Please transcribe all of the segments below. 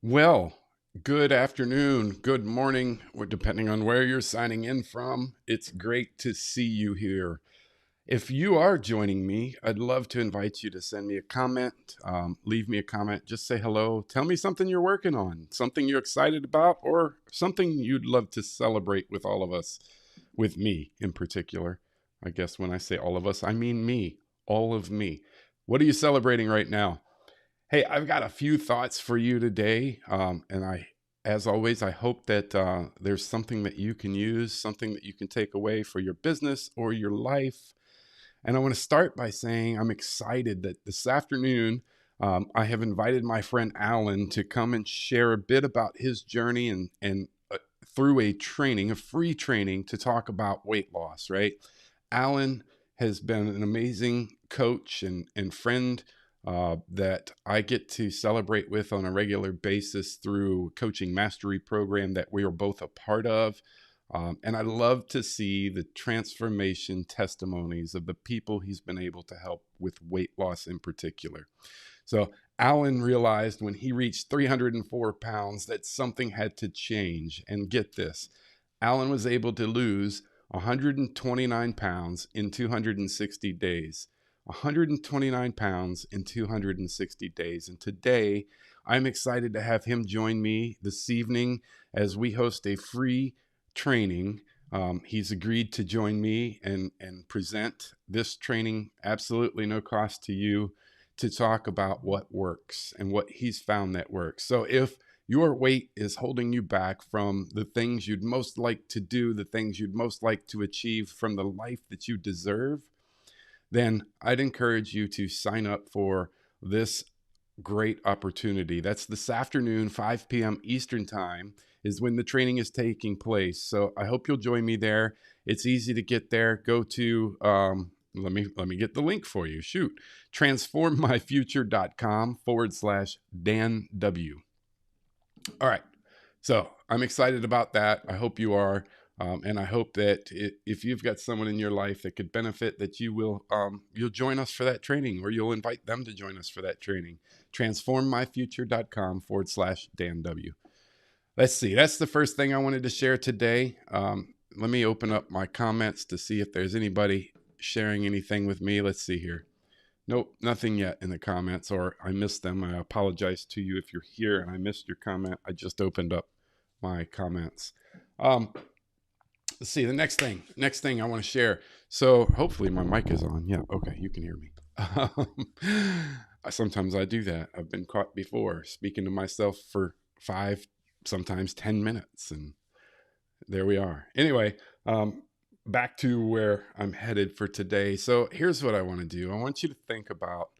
Well, good afternoon, good morning, or depending on where you're signing in from. It's great to see you here. If you are joining me, I'd love to invite you to send me a comment, leave me a comment, just say hello, tell me something you're working on, something you're excited about, or something you'd love to celebrate with all of us, with me in particular. I guess when I say all of us, I mean me, all of me. What are you celebrating right now? Hey, I've got a few thoughts for you today. As always, I hope that there's something that you can use, something that you can take away for your business or your life. And I want to start by saying I'm excited that this afternoon I have invited my friend Alan to come and share a bit about his journey and through a training, a free training to talk about weight loss, right? Alan has been an amazing coach and friend that I get to celebrate with on a regular basis through coaching mastery program that we are both a part of. And I love to see the transformation testimonies of the people he's been able to help with weight loss in particular. So Alan realized when he reached 304 pounds that something had to change. And get this, Alan was able to lose 129 pounds in 260 days. 129 pounds in 260 days. And today, I'm excited to have him join me this evening as we host a free training. He's agreed to join me and present this training, absolutely no cost to you, to talk about what works and what he's found that works. So if your weight is holding you back from the things you'd most like to do, the things you'd most like to achieve from the life that you deserve, then I'd encourage you to sign up for this great opportunity. That's this afternoon, 5 p.m. Eastern Time is when the training is taking place. So I hope you'll join me there. It's easy to get there. Go to let me get the link for you. Shoot, transformmyfuture.com/Dan W. All right. So I'm excited about that. I hope you are. And I hope that if you've got someone in your life that could benefit, that you'll join us for that training, or you'll invite them to join us for that training. Transformmyfuture.com/Dan W. Let's see. That's the first thing I wanted to share today. Let me open up my comments to see if there's anybody sharing anything with me. Let's see here. Nope, nothing yet in the comments, or I missed them. I apologize to you if you're here and I missed your comment. I just opened up my comments. Let's see, the next thing I want to share. So hopefully my mic is on. Yeah, okay, you can hear me. Sometimes I do that. I've been caught before speaking to myself for 5, sometimes 10 minutes, and there we are. Anyway, back to where I'm headed for today. So here's what I want to do. I want you to think about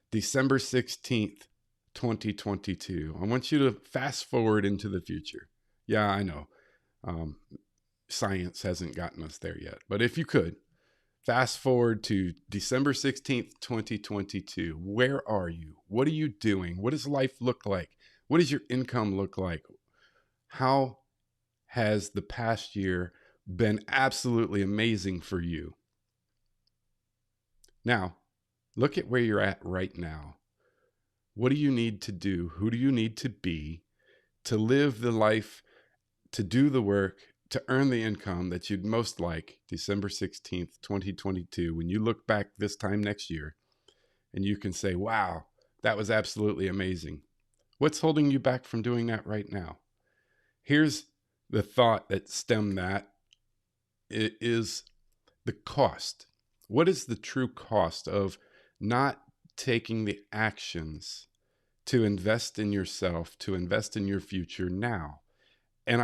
December 16th, 2022. I want you to fast forward into the future. Yeah, I know. Science hasn't gotten us there yet. But if you could, fast forward to December 16th, 2022. Where are you? What are you doing? What does life look like? What does your income look like? How has the past year been absolutely amazing for you? Now, look at where you're at right now. What do you need to do? Who do you need to be to live the life, to do the work, to earn the income that you'd most like December 16th, 2022, when you look back this time next year and you can say, wow, that was absolutely amazing. What's holding you back from doing that right now? Here's the thought that stemmed that. It is the cost. What is the true cost of not taking the actions to invest in yourself, to invest in your future now? And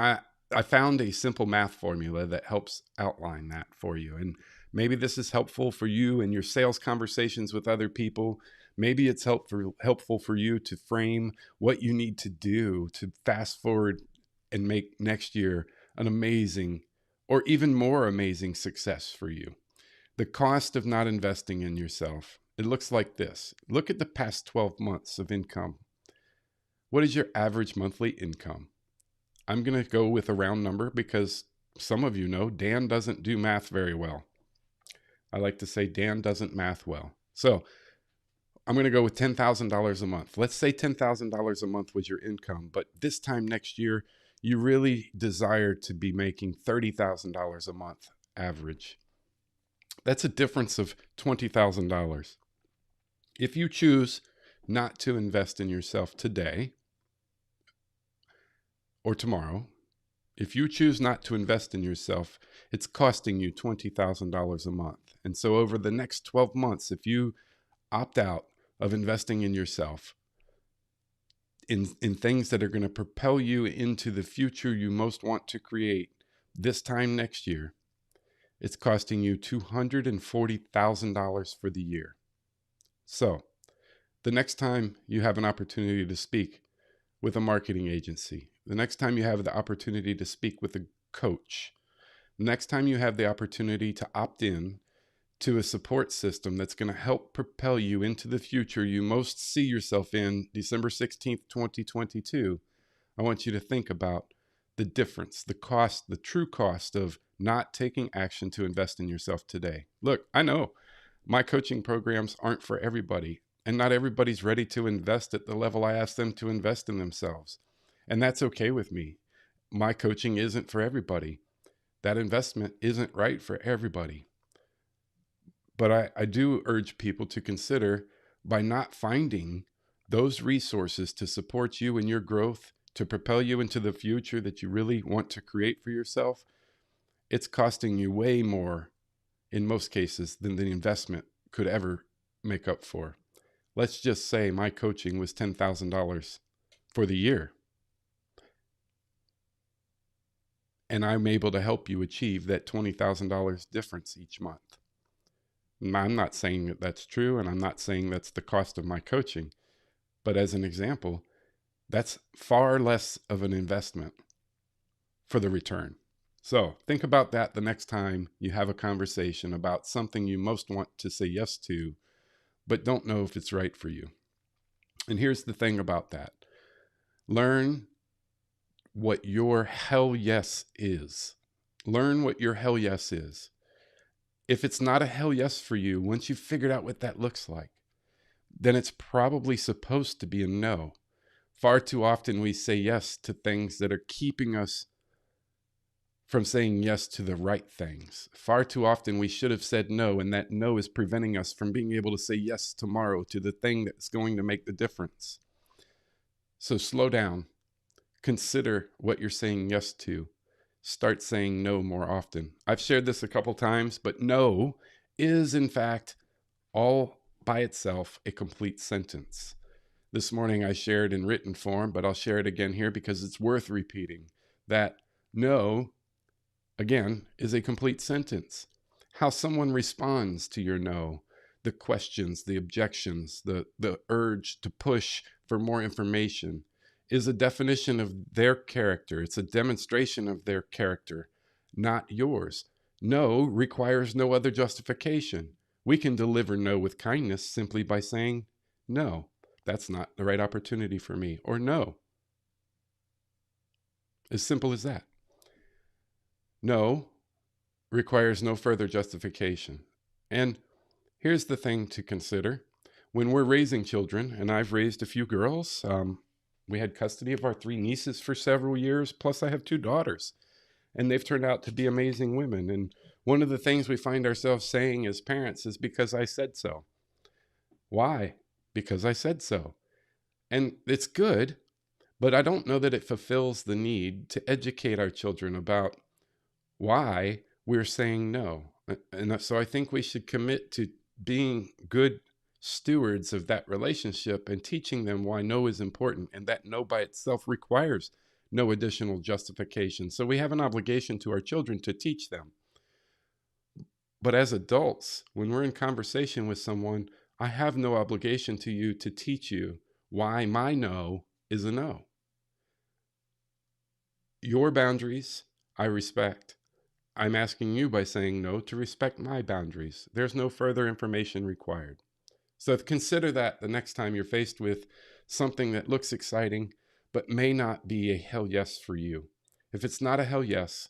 I found a simple math formula that helps outline that for you. And maybe this is helpful for you in your sales conversations with other people. Maybe it's helpful for you to frame what you need to do to fast forward and make next year an amazing or even more amazing success for you. The cost of not investing in yourself, it looks like this. Look at the past 12 months of income. What is your average monthly income? I'm going to go with a round number because some of you know Dan doesn't do math very well. I like to say Dan doesn't math well. So I'm going to go with $10,000 a month. Let's say $10,000 a month was your income, but this time next year, you really desire to be making $30,000 a month average. That's a difference of $20,000. If you choose not to invest in yourself today or tomorrow, if you choose not to invest in yourself, it's costing you $20,000 a month. And so over the next 12 months, if you opt out of investing in yourself, in things that are going to propel you into the future you most want to create this time next year, it's costing you $240,000 for the year. So the next time you have an opportunity to speak with a marketing agency, the next time you have the opportunity to speak with a coach, the next time you have the opportunity to opt in to a support system that's going to help propel you into the future you most see yourself in December 16th, 2022, I want you to think about the difference, the cost, the true cost of not taking action to invest in yourself today. Look, I know my coaching programs aren't for everybody, and not everybody's ready to invest at the level I ask them to invest in themselves. And that's okay with me. My coaching isn't for everybody. That investment isn't right for everybody. But I do urge people to consider, by not finding those resources to support you in your growth, to propel you into the future that you really want to create for yourself, it's costing you way more in most cases than the investment could ever make up for. Let's just say my coaching was $10,000 for the year, and I'm able to help you achieve that $20,000 difference each month. I'm not saying that that's true, and I'm not saying that's the cost of my coaching, but as an example, that's far less of an investment for the return. So think about that the next time you have a conversation about something you most want to say yes to, but don't know if it's right for you. And here's the thing about that. Learn what your hell yes is. Learn what your hell yes is. If it's not a hell yes for you, once you've figured out what that looks like, then it's probably supposed to be a no. Far too often we say yes to things that are keeping us from saying yes to the right things. Far too often we should have said no, and that no is preventing us from being able to say yes tomorrow to the thing that's going to make the difference. So slow down. Consider what you're saying yes to. Start saying no more often. I've shared this a couple times, but no is in fact all by itself a complete sentence. This morning I shared in written form, but I'll share it again here because it's worth repeating, that no, again, is a complete sentence. How someone responds to your no, the questions, the objections, the urge to push for more information, is a definition of their character. It's a demonstration of their character, not yours. No requires no other justification. We can deliver no with kindness simply by saying, no, that's not the right opportunity for me, or no. As simple as that. No requires no further justification. And here's the thing to consider. When we're raising children, and I've raised a few girls, we had custody of our 3 nieces for several years, plus I have 2 daughters, and they've turned out to be amazing women. And one of the things we find ourselves saying as parents is, because I said so. Why? Because I said so. And it's good, but I don't know that it fulfills the need to educate our children about why we're saying no. And so I think we should commit to being good stewards of that relationship and teaching them why no is important, and that no by itself requires no additional justification. So we have an obligation to our children to teach them. But as adults, when we're in conversation with someone, I have no obligation to you to teach you why my no is a no. Your boundaries, I respect. I'm asking you by saying no to respect my boundaries. There's no further information required. So consider that the next time you're faced with something that looks exciting, but may not be a hell yes for you. If it's not a hell yes,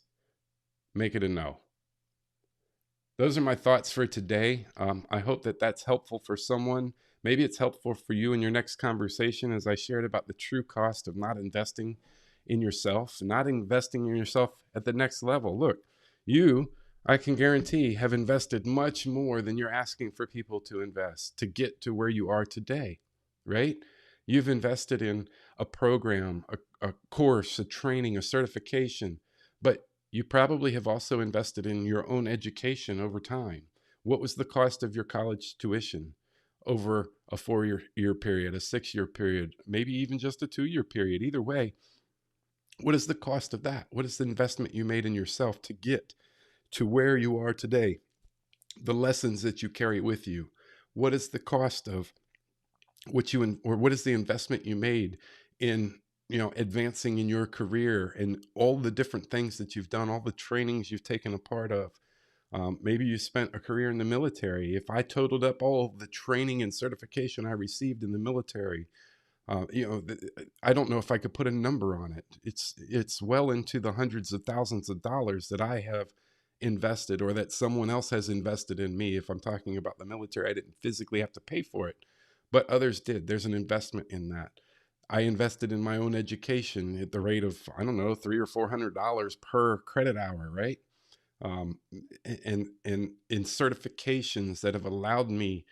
make it a no. Those are my thoughts for today. I hope that that's helpful for someone. Maybe it's helpful for you in your next conversation as I shared about the true cost of not investing in yourself, not investing in yourself at the next level. Look, you, I can guarantee, have invested much more than you're asking for people to invest to get to where you are today, right? You've invested in a program, a course, a training, a certification, but you probably have also invested in your own education over time. What was the cost of your college tuition over a 4 year period, a 6 year period, maybe even just a 2 year period? Either way, what is the cost of that? What is the investment you made in yourself to get to where you are today? The lessons that you carry with you. What is the cost of what is the investment you made in advancing in your career and all the different things that you've done, all the trainings you've taken a part of? Maybe you spent a career in the military. If I totaled up all the training and certification I received in the military, I don't know if I could put a number on it. It's well into the hundreds of thousands of dollars that I have invested, or that someone else has invested in me. If I'm talking about the military, I didn't physically have to pay for it, but others did. There's an investment in that. I invested in my own education at the rate of, I don't know, $300 or $400 per credit hour, right? Um, and in certifications that have allowed me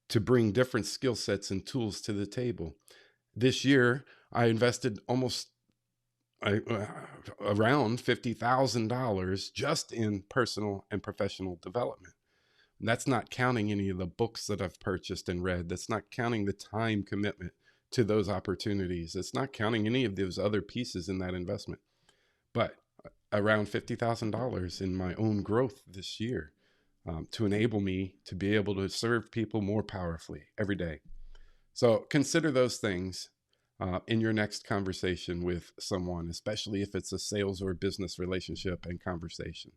to bring different skill sets and tools to the table. This year, I invested almost around $50,000 just in personal and professional development. And that's not counting any of the books that I've purchased and read. That's not counting the time commitment to those opportunities. It's not counting any of those other pieces in that investment. But around $50,000 in my own growth this year, to enable me to be able to serve people more powerfully every day. So consider those things in your next conversation with someone, especially if it's a sales or business relationship and conversation.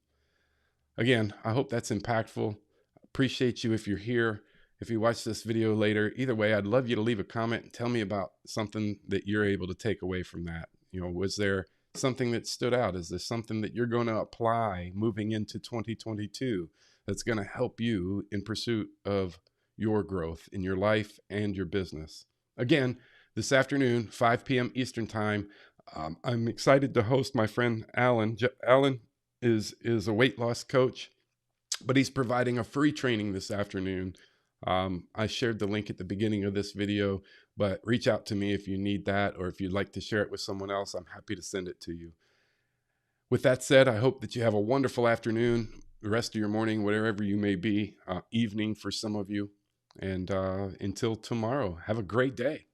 Again, I hope that's impactful. Appreciate you if you're here. If you watch this video later, either way, I'd love you to leave a comment and tell me about something that you're able to take away from that. Was there something that stood out? Is there something that you're going to apply moving into 2022 that's going to help you in pursuit of your growth in your life and your business? Again, this afternoon, 5 p.m. Eastern Time, I'm excited to host my friend Alan. Alan is a weight loss coach, but he's providing a free training this afternoon. I shared the link at the beginning of this video, but reach out to me if you need that, or if you'd like to share it with someone else. I'm happy to send it to you. With that said, I hope that you have a wonderful afternoon, the rest of your morning, wherever you may be, evening for some of you. And until tomorrow, have a great day.